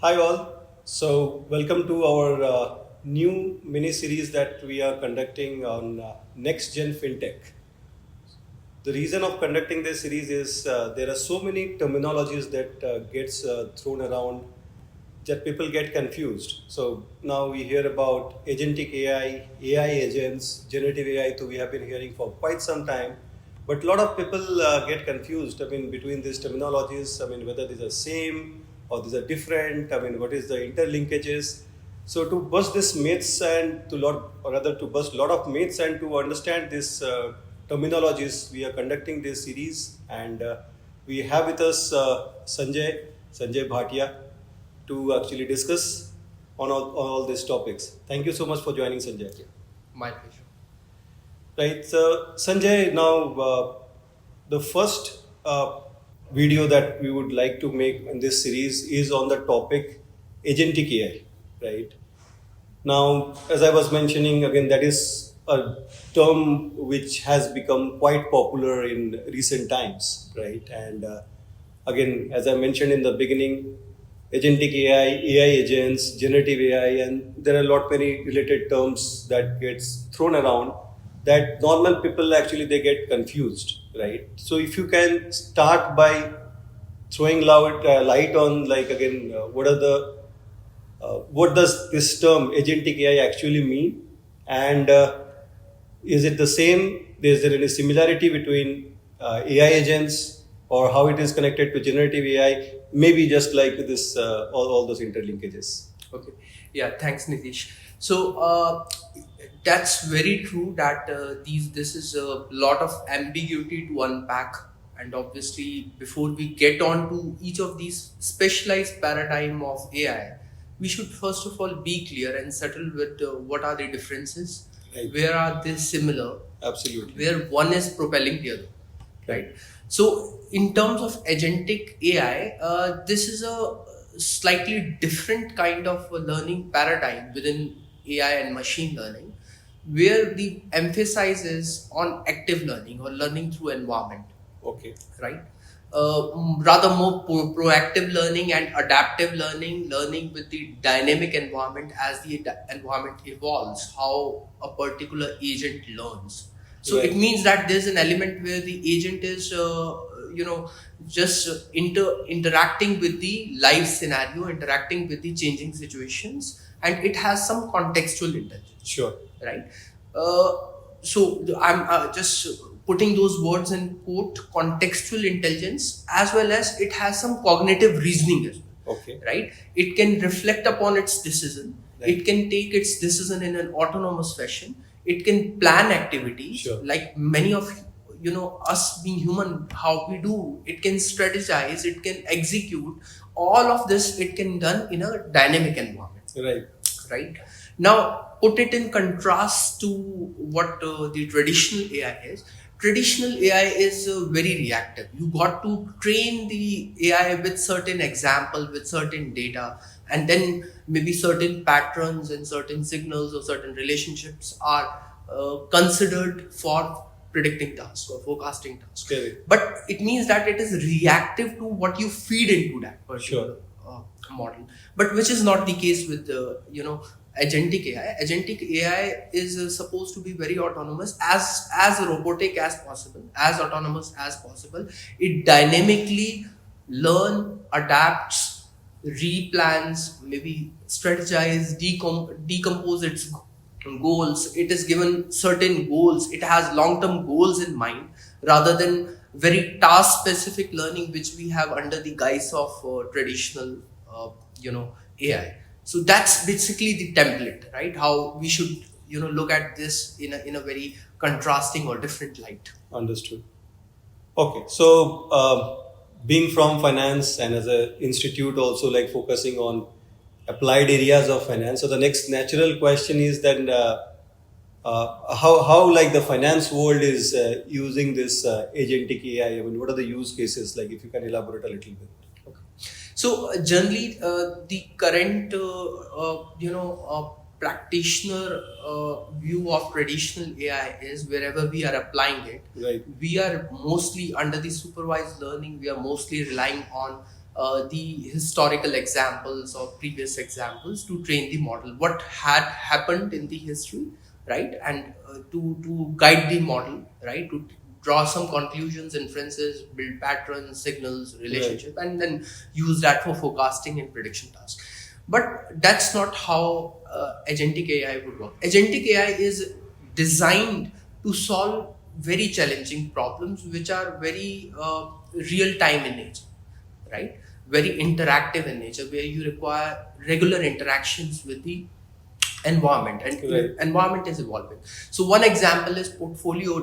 Hi all. So welcome to our new mini series that we are conducting on next gen fintech. The reason of conducting this series is there are so many terminologies that gets thrown around that people get confused. So now we hear about agentic AI, AI agents, generative AI. So we have been hearing for quite some time, but a lot of people get confused. I mean, between these terminologies. I mean, whether these are same or these are different. I mean, what is the interlinkages? So to bust this myths and to lot, or rather to bust a lot of myths and to understand this terminologies, we are conducting this series, and we have with us Sanjay Bhatia to actually discuss on all these topics. Thank you so much for joining, Sanjay. My pleasure. Right, so Sanjay, now the first video that we would like to make in this series is on the topic agentic AI, right? Now, as I was mentioning, again, that is a term which has become quite popular in recent times, right? And again, as I mentioned in the beginning, agentic AI, AI agents, generative AI, and there are a lot many related terms that gets thrown around that normal people actually they get confused, right? So if you can start by throwing light on like again, what does this term agentic AI actually mean? And is it the same? Is there any similarity between AI agents or how it is connected to generative AI? Maybe just like this, all those interlinkages. Okay. Yeah. Thanks, Nitish. So that's very true that this is a lot of ambiguity to unpack, and obviously before we get on to each of these specialized paradigm of AI, we should first of all be clear and settle with what are the differences, Right. where are they similar, Absolutely. where one is propelling the other, right? So, in terms of agentic AI, this is a slightly different kind of a learning paradigm within AI and machine learning, where the emphasis is on active learning or learning through environment, Okay. right? Rather more proactive learning and adaptive learning, learning with the dynamic environment as the environment evolves, how a particular agent learns. So it Right. means that there's an element where the agent is, just interacting with the live scenario, interacting with the changing situations, and it has some contextual intelligence, Sure. right? I'm just putting those words in quote contextual intelligence, as well as it has some cognitive reasoning as well, Okay. right? It can reflect upon its decision. Right. It can take its decision in an autonomous fashion. It can plan activities. Sure. Like many of us being human, how we do. It can strategize. It can execute. All of this it can done in a dynamic environment. Right. Right. Now, put it in contrast to what the traditional AI is. Traditional AI is very reactive. You got to train the AI with certain example, with certain data, and then maybe certain patterns and certain signals or certain relationships are considered for predicting tasks or forecasting tasks. Okay. But it means that it is reactive to what you feed into that particular model, but which is not the case with the agentic AI. Agentic AI is supposed to be very autonomous, as robotic as possible, as autonomous as possible. It dynamically learn, adapts, replans, maybe strategize, decompose its goals. It is given certain goals. It has long-term goals in mind rather than very task-specific learning, which we have under the guise of traditional, AI. So that's basically the template, right? How we should, look at this in a very contrasting or different light. Understood. Okay, so being from finance and as an institute also like focusing on applied areas of finance, so the next natural question is then how like the finance world is using this agentic AI. I mean, what are the use cases? Like, if you can elaborate a little bit. Okay. So generally, the current, practitioner view of traditional AI is wherever we are applying it, Right. we are mostly under the supervised learning. We are mostly relying on the historical examples or previous examples to train the model, what had happened in the history, right? And to guide the model, right? To draw some conclusions, inferences, build patterns, signals, relationship, and then use that for forecasting and prediction tasks. But that's not how agentic AI would work. Agentic AI is designed to solve very challenging problems which are very real time in nature, right? Very interactive in nature, where you require regular interactions with the environment, and environment is evolving. So one example is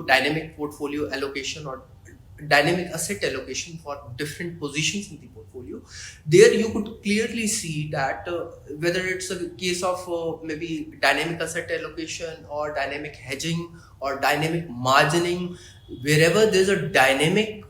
dynamic portfolio allocation, or dynamic asset allocation for different positions in the portfolio. There you could clearly see that whether it's a case of maybe dynamic asset allocation or dynamic hedging or dynamic margining, wherever there's a dynamic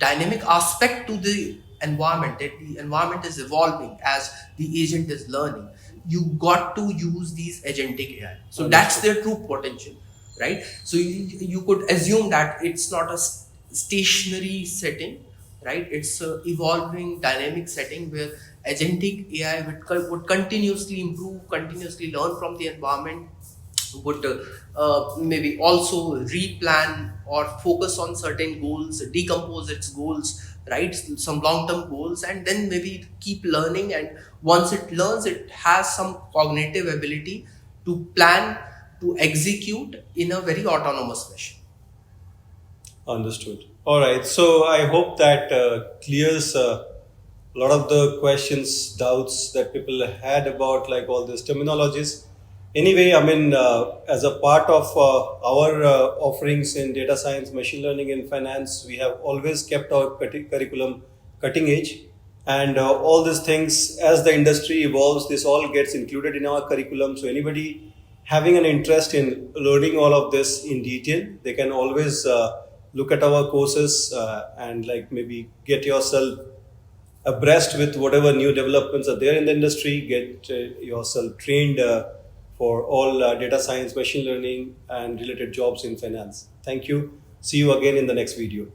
aspect to the environment, that the environment is evolving as the agent is learning, you got to use these agentic AI. So that's their true potential, right? So you could assume that it's not a stationary setting, right? It's a evolving dynamic setting where agentic AI would continuously improve, continuously learn from the environment, would maybe also replan or focus on certain goals, decompose its goals, right? Some long-term goals, and then maybe keep learning. And once it learns, it has some cognitive ability to plan, to execute in a very autonomous fashion. Understood. All right. So I hope that clears a lot of the questions, doubts that people had about like all these terminologies. Anyway, I mean, as a part of our offerings in data science, machine learning, and finance, we have always kept our curriculum cutting edge. And all these things, as the industry evolves, this all gets included in our curriculum. So anybody having an interest in learning all of this in detail, they can always look at our courses and like maybe get yourself abreast with whatever new developments are there in the industry, get yourself trained for all data science, machine learning, and related jobs in finance. Thank you. See you again in the next video.